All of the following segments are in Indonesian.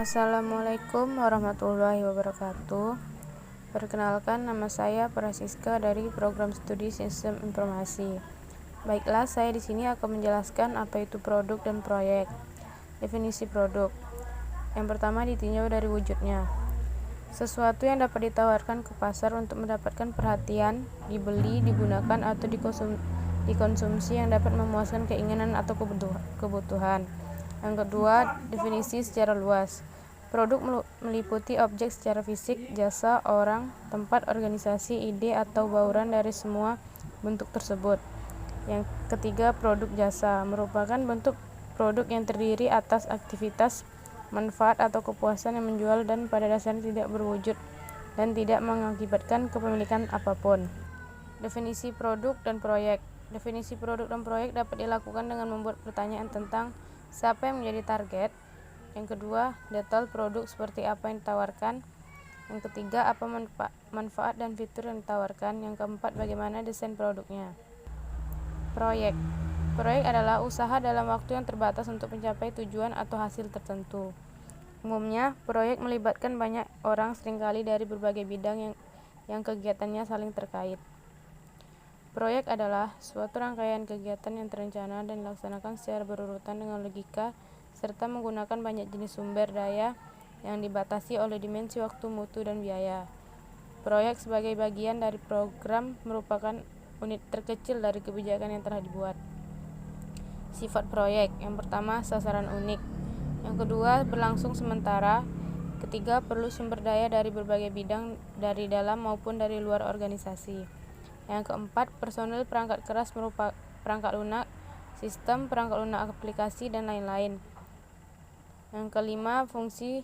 Assalamualaikum warahmatullahi wabarakatuh. Perkenalkan, nama saya Prasiska dari Program Studi Sistem Informasi. Baiklah, saya di sini akan menjelaskan apa itu produk dan proyek. Definisi produk. Yang pertama, ditinjau dari wujudnya. Sesuatu yang dapat ditawarkan ke pasar untuk mendapatkan perhatian, dibeli, digunakan, atau dikonsumsi yang dapat memuaskan keinginan atau kebutuhan. Yang kedua, definisi secara luas. Produk meliputi objek secara fisik, jasa, orang, tempat, organisasi, ide, atau bauran dari semua bentuk tersebut. Yang ketiga, produk jasa merupakan bentuk produk yang terdiri atas aktivitas, manfaat, atau kepuasan yang menjual dan pada dasarnya tidak berwujud dan tidak mengakibatkan kepemilikan apapun. Definisi produk dan proyek. Definisi produk dan proyek dapat dilakukan dengan membuat pertanyaan tentang siapa yang menjadi target. Yang kedua, detail produk seperti apa yang ditawarkan. Yang ketiga, apa manfaat dan fitur yang ditawarkan. Yang keempat, bagaimana desain produknya. Proyek. Proyek adalah usaha dalam waktu yang terbatas untuk mencapai tujuan atau hasil tertentu. Umumnya, proyek melibatkan banyak orang, seringkali dari berbagai bidang yang kegiatannya saling terkait. Proyek adalah suatu rangkaian kegiatan yang terencana dan dilaksanakan secara berurutan dengan logika serta menggunakan banyak jenis sumber daya yang dibatasi oleh dimensi waktu, mutu, dan biaya. Proyek sebagai bagian dari program merupakan unit terkecil dari kebijakan yang telah dibuat. Sifat proyek. Yang pertama, sasaran unik. Yang kedua, berlangsung sementara. Ketiga, perlu sumber daya dari berbagai bidang dari dalam maupun dari luar organisasi. Yang keempat, personil, perangkat keras berupa perangkat lunak, sistem, perangkat lunak aplikasi, dan lain-lain. Yang kelima, fungsi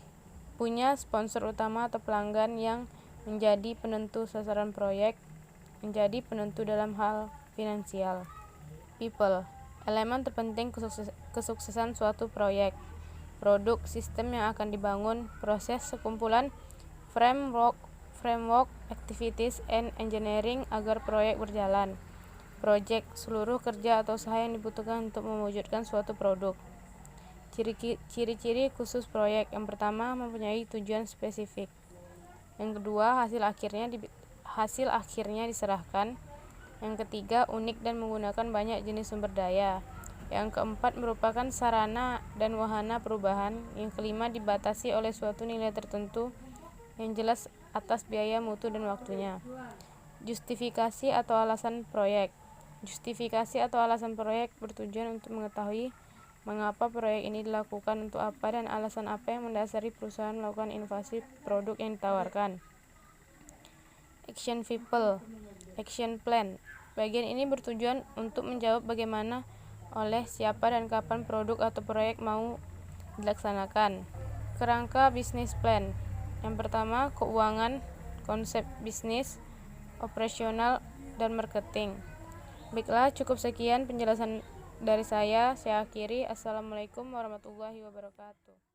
punya sponsor utama atau pelanggan yang menjadi penentu sasaran proyek, menjadi penentu dalam hal finansial. People, elemen terpenting kesuksesan suatu proyek. Produk, sistem yang akan dibangun, proses, sekumpulan framework, activities, and engineering agar proyek berjalan. Project, seluruh kerja atau usaha yang dibutuhkan untuk mewujudkan suatu produk. Ciri-ciri khusus proyek. Yang pertama, mempunyai tujuan spesifik. Yang kedua, hasil akhirnya diserahkan. Yang ketiga, unik dan menggunakan banyak jenis sumber daya. Yang keempat, merupakan sarana dan wahana perubahan. Yang kelima, dibatasi oleh suatu nilai tertentu yang jelas atas biaya, mutu, dan waktunya. Justifikasi atau alasan proyek. Justifikasi atau alasan proyek bertujuan untuk mengetahui mengapa proyek ini dilakukan, untuk apa, dan alasan apa yang mendasari perusahaan melakukan inovasi produk yang ditawarkan. Action people, action plan. Bagian ini bertujuan untuk menjawab bagaimana, oleh siapa, dan kapan produk atau proyek mau dilaksanakan. Kerangka bisnis plan. Yang pertama, keuangan, konsep bisnis, operasional, dan marketing. Baiklah, cukup sekian penjelasan dari saya akhiri. Assalamualaikum warahmatullahi wabarakatuh.